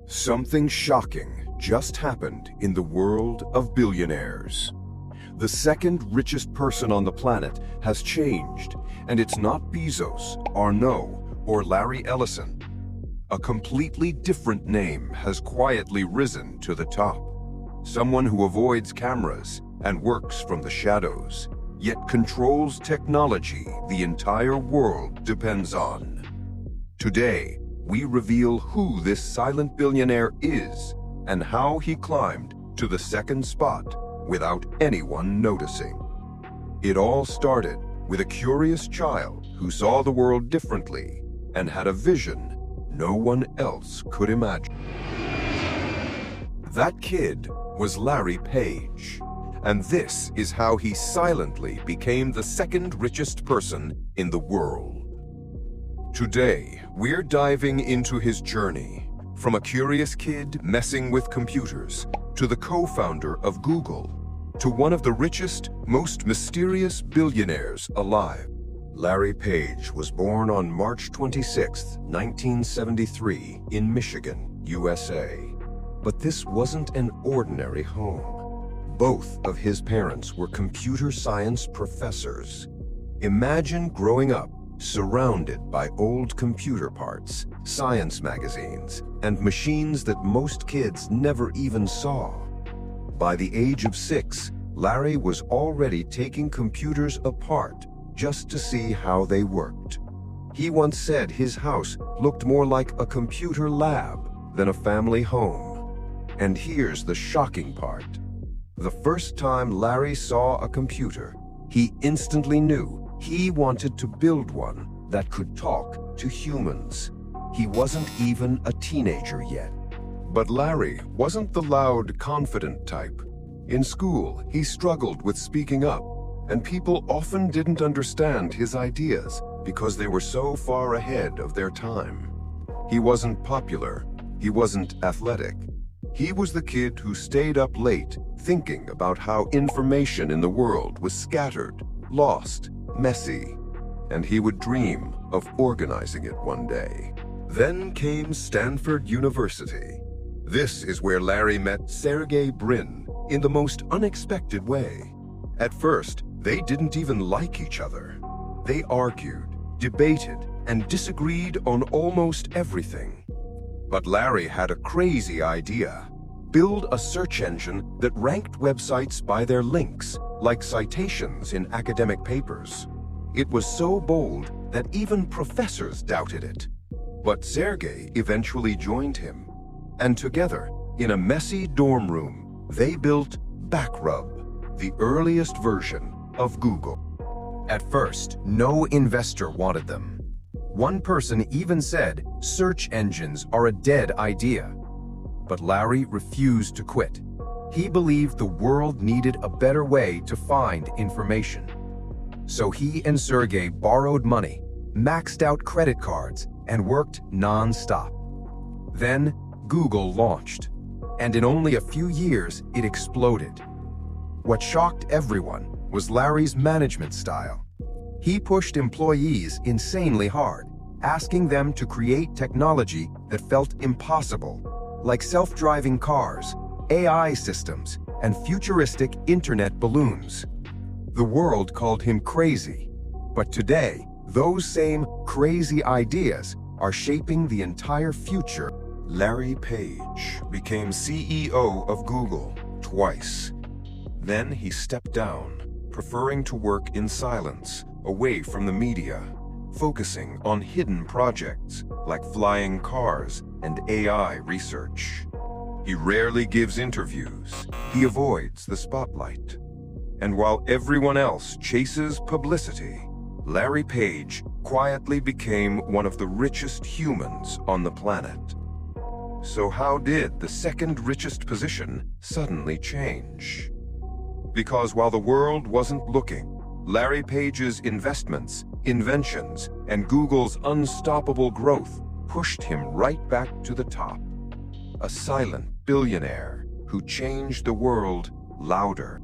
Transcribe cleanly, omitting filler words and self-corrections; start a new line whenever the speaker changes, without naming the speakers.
Something shocking just happened in the world of billionaires. The second richest person on the planet has changed, and it's not Bezos, Arnault, or Larry Ellison. A completely different name has quietly risen to the top. Someone who avoids cameras and works from the shadows, yet controls technology the entire world depends on. Today, we reveal who this silent billionaire is and how he climbed to the second spot without anyone noticing. It all started with a curious child who saw the world differently and had a vision no one else could imagine. That kid was Larry Page, and this is how he silently became the second richest person in the world. Today, we're diving into his journey, from a curious kid messing with computers, to the co-founder of Google, to one of the richest, most mysterious billionaires alive. Larry Page was born on March 26, 1973, in Michigan, USA. But this wasn't an ordinary home. Both of his parents were computer science professors. Imagine growing up surrounded by old computer parts, science magazines, and machines that most kids never even saw. By the age of 6, Larry was already taking computers apart just to see how they worked. He once said his house looked more like a computer lab than a family home. And here's the shocking part. The first time Larry saw a computer, he instantly knew he wanted to build one that could talk to humans. He wasn't even a teenager yet. But Larry wasn't the loud, confident type. In school, he struggled with speaking up, and people often didn't understand his ideas because they were so far ahead of their time. He wasn't popular. He wasn't athletic. He was the kid who stayed up late thinking about how information in the world was scattered, lost, messy, and he would dream of organizing it one day. Then came Stanford University. This is where Larry met Sergey Brin in the most unexpected way. At first, they didn't even like each other. They argued, debated, and disagreed on almost everything. But Larry had a crazy idea. Build a search engine that ranked websites by their links, like citations in academic papers. It was so bold that even professors doubted it. But Sergey eventually joined him. And together, in a messy dorm room, they built Backrub, the earliest version of Google. At first, no investor wanted them. One person even said search engines are a dead idea. But Larry refused to quit. He believed the world needed a better way to find information. So he and Sergey borrowed money, maxed out credit cards, and worked non-stop. Then Google launched, and in only a few years it exploded. What shocked everyone was Larry's management style. He pushed employees insanely hard, asking them to create technology that felt impossible, like self-driving cars, AI systems, and futuristic internet balloons. The world called him crazy, but today, those same crazy ideas are shaping the entire future. Larry Page became CEO of Google twice. Then he stepped down, preferring to work in silence, away from the media, focusing on hidden projects like flying cars and AI research. He rarely gives interviews. He avoids the spotlight. And while everyone else chases publicity, Larry Page quietly became one of the richest humans on the planet. So how did the second richest position suddenly change? Because while the world wasn't looking, Larry Page's investments, inventions, and Google's unstoppable growth pushed him right back to the top. A silent billionaire who changed the world louder